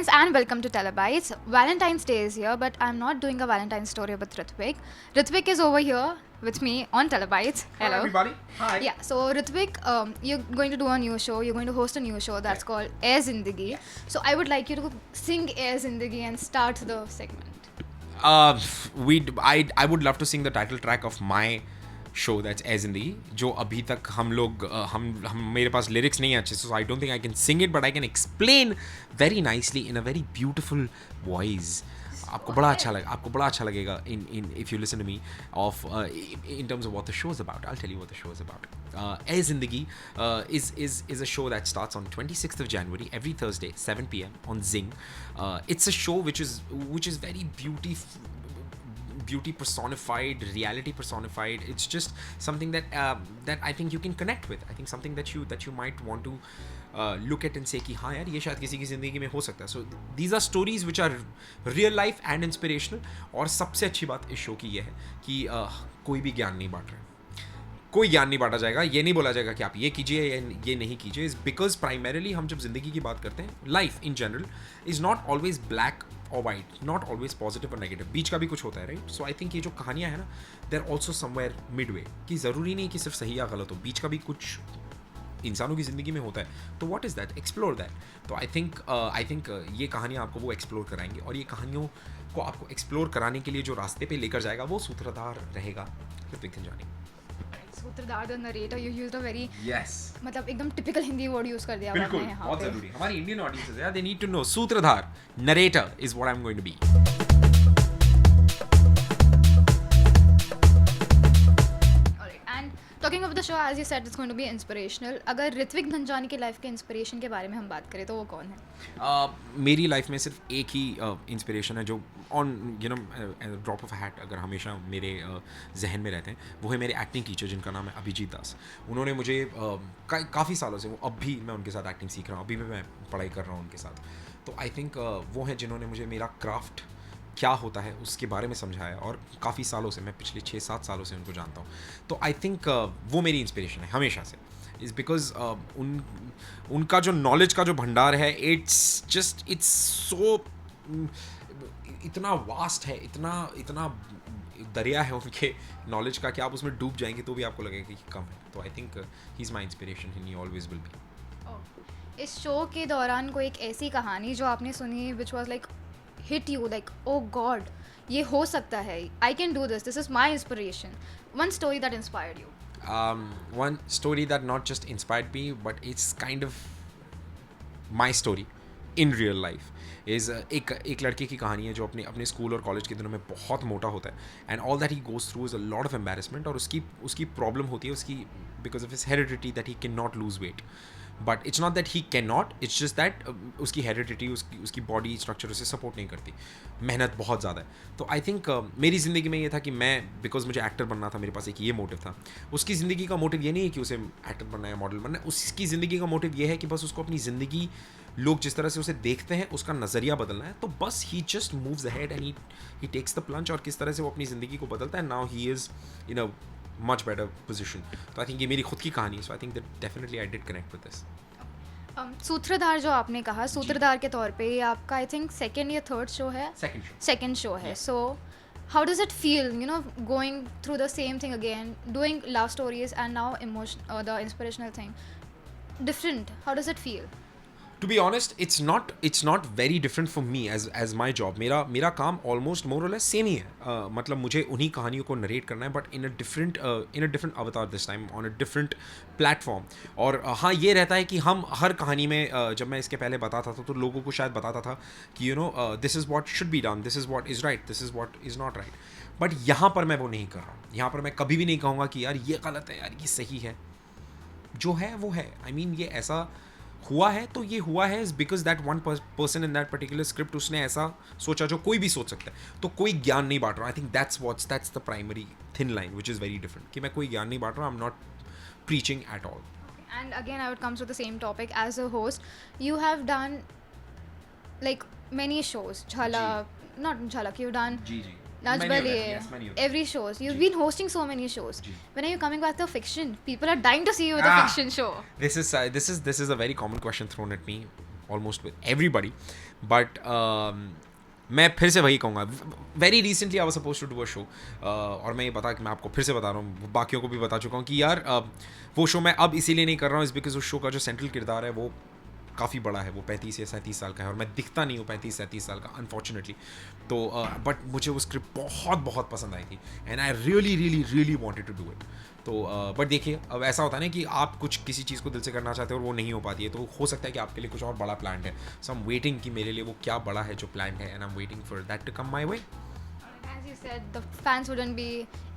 friends, and welcome to Telebytes. Valentine's Day is here, but I'm not doing a Valentine's story with Ritvik. Ritvik is over here with me on Telebytes. Hello, everybody. Hi. Yeah, so Ritvik, you're going to do a new show. You're going to host a new show that's called Air Zindagi. Yes. So I would like you to sing Air Zindagi and start the segment. I would love to sing the title track of my show that's Air Zindagi, जो अभी तक हम मेरे पास lyrics नहीं है अच्छे से, so I don't think I can sing it, but I can explain very nicely in a very beautiful voice. आपको बड़ा अच्छा लगेगा in if you listen to me of in terms of what the show is about. I'll tell you what the show is about. Air Zindagi is a show that starts on 26th of January every Thursday 7 p.m. on Zing. It's a show which is very beauty personified, reality personified. It's just something that I think you can connect with. I think something that you might want to look at and say कि हाँ यार ये शायद किसी की ज़िंदगी में हो सकता है. So these are stories which are real life and inspirational. और सबसे अच्छी बात इस शो की ये है कि कोई भी ज्ञान नहीं बांट रहा है. कोई ज्ञान नहीं बांटा जाएगा. ये नहीं बोला जाएगा कि आप ये कीजिए या ये नहीं कीजिए. इज़ बिकॉज प्राइमरीली हम जब ज़िंदगी की बात करते हैं, life in general is not always black और वाइट, नॉट ऑलवेज पॉजिटिव और नेगेटिव. बीच का भी कुछ होता है, राइट. सो आई थिंक ये जो कहानियाँ हैं ना, they are also somewhere midway, कि ज़रूरी नहीं कि सिर्फ सही या गलत हो. बीच का भी कुछ इंसानों की ज़िंदगी में होता है. तो what is that? Explore that. तो आई थिंक ये कहानियाँ आपको वो एक्सप्लोर कराएंगे. और ये कहानियों को आपको एक्सप्लोर कराने के लिए जो रास्ते पे लेकर जाएगा वो सूत्रधार रहेगा ऋत्विक धनजानी. सूत्रधार the narrator, you used a very yes, मतलब एकदम टिपिकल हिंदी वर्ड यूज कर दिया बिल्कुल, आपने यहाँ बहुत पे. जरूरी. हमारी इंडियन ऑडियंसेस है, दे नीड टू नो. सूत्रधार, narrator is what I am going to be. Talking of the show, as you said, it's going to be inspirational. अगर ऋत्विक धनजानी की लाइफ के इंस्पिरेशन के बारे में हम बात करें तो वो कौन है? मेरी लाइफ में सिर्फ एक ही इंस्पिरेशन है जो ऑन ड्रॉप ऑफ हैट अगर हमेशा मेरे जहन में रहते हैं. वो है मेरे एक्टिंग टीचर जिनका नाम है अभिजीत दास. उन्होंने मुझे काफ़ी सालों से, अब भी मैं उनके साथ एक्टिंग सीख रहा हूँ, अभी भी मैं पढ़ाई कर रहा हूँ उनके साथ. तो आई थिंक वो हैं जिन्होंने मुझे मेरा क्राफ्ट क्या होता है उसके बारे में समझाया. और काफ़ी सालों से, मैं पिछले 6-7 सालों से उनको जानता हूँ. तो आई थिंक वो मेरी इंस्पिरेशन है हमेशा से. इज़ बिकॉज उनका जो नॉलेज का जो भंडार है, इट्स सो इतना वास्ट है, इतना दरिया है उनके नॉलेज का कि आप उसमें डूब जाएंगे तो भी आपको लगेगा कि कम है. तो I think he is my inspiration and he always will be. इस शो के दौरान कोई एक ऐसी कहानी जो आपने सुनी which was like hit you like, oh god, ये हो सकता है, I can do this is my inspiration. One story that inspired you. One story that not just inspired me but it's kind of my story in real life is एक लड़के की कहानी है जो अपने स्कूल और कॉलेज के दिनों में बहुत मोटा होता है. And all that he goes through is a lot of embarrassment. और उसकी प्रॉब्लम होती है उसकी because of his heredity that he can not lose weight. But it's not that he can not, it's just that उसकी heredity, उसकी body structure उसे support नहीं करती. मेहनत बहुत ज़्यादा है. तो आई थिंक मेरी ज़िंदगी में ये था कि मैं, बिकॉज मुझे एक्टर बनना था, मेरे पास एक ये मोटिव था. उसकी ज़िंदगी का मोटिव ये नहीं है कि उसे एक्टर बनना है, मॉडल बनना है. उसकी ज़िंदगी का मोटिव ये है कि बस उसको अपनी ज़िंदगी, लोग जिस तरह से उसे देखते हैं उसका नज़रिया बदलना है. तो बस he just moves ahead and he takes the plunge. और किस तरह से वो अपनी ज़िंदगी को बदलता है. Now he is in a much better position. तो आई थिंक ये मेरी खुद की कहानी है. So I think that definitely I did connect with this. सूत्रधार जो आपने कहा, सूत्रधार के तौर पे ये आपका आई थिंक सेकेंड या थर्ड शो है. सेकेंड शो है. So how does it feel, you know, going through the same thing again, doing love stories and now the inspirational thing, different? How does it feel? To be honest, it's not very different for me as my job. मेरा काम almost more or less same ही है. मतलब मुझे उन्हीं कहानियों को narrate करना है, but in a different avatar this time, on a different platform. और हाँ, ये रहता है कि हम हर कहानी में जब मैं इसके पहले बताता था तो लोगों को शायद बताता था कि you know this is what should be done, this is what is right, this is what is not right. But यहाँ पर मैं वो नहीं कर रहा हूँ. यहाँ पर मैं कभी भी नहीं कहूँगा कि यार ये गलत है, यार ये सही है. जो है वो है. आई मीन ये ऐसा हुआ है तो ये हुआ है is because that one person in that particular script, उसने ऐसा सोचा जो कोई भी सोच सकता है. तो कोई ज्ञान नहीं बांट रहा. I think that's the primary thin line which is very different, कि मैं कोई ज्ञान नहीं बांट रहा. I am not preaching at all. And again, I would come to the same topic. As a host, you have done like many shows. Jhalak, not Jhalak, you've done जी Naj Baliye, every shows. You've been hosting so many shows. When are you coming back to fiction? People are dying to see you with a fiction show. This is a very common question thrown at me almost with everybody. But मैं फिर से वही कहूँगा, very recently I was suppose to do a show, और मैं ये बता कि मैं आपको फिर से बता रहा हूँ, बाकियों को भी बता चुका हूँ कि यार वो शो मैं अब इसीलिए नहीं कर रहा हूँ, इस बिकॉज उस शो का जो सेंट्रल किरदार है वो काफ़ी बड़ा है, वो 35 या 37 साल का है और मैं दिखता नहीं हूँ 35-37 साल का अनफॉर्चुनेटली। तो बट मुझे वो स्क्रिप्ट बहुत बहुत पसंद आई थी and I really really really wanted to do it. तो बट देखिए, अब ऐसा होता है ना कि आप कुछ किसी चीज़ को दिल से करना चाहते हो और वो नहीं हो पाती है, तो हो सकता है कि आपके लिए कुछ और बड़ा प्लान है। सो आई एम वेटिंग कि मेरे लिए वो क्या बड़ा है जो प्लान है, and I am waiting for that to come my way. As you said, the fans wouldn't be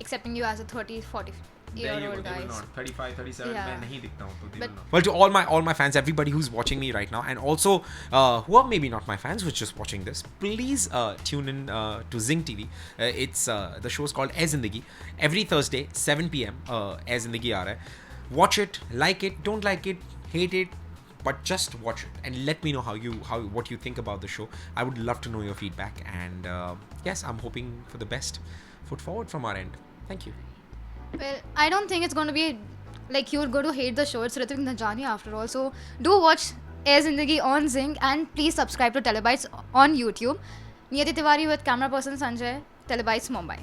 accepting you as a 30-40-year-old guy. 35-37 Yeah. मैं नहीं दिखता हूँ, तो they But- will not. Well, to all my fans, everybody who's watching me right now, and also who are maybe not my fans, who's just watching this, please tune in to Zing TV. It's the show is called Air Zindagi. Every Thursday 7 p.m. Air Zindagi aa raha hai. Watch it, like it, don't like it, hate it, but just watch it and let me know what you think about the show. I would love to know your feedback, and yes, I'm hoping for the best foot forward from our end. Thank you. Well, I don't think it's going to be like you're going to hate the show. It's Ritvik Najani after all. So do watch Air Zindagi on Zing, and please subscribe to Telebytes on YouTube. Niyati Tiwari with camera person Sanjay, Telebytes Mumbai.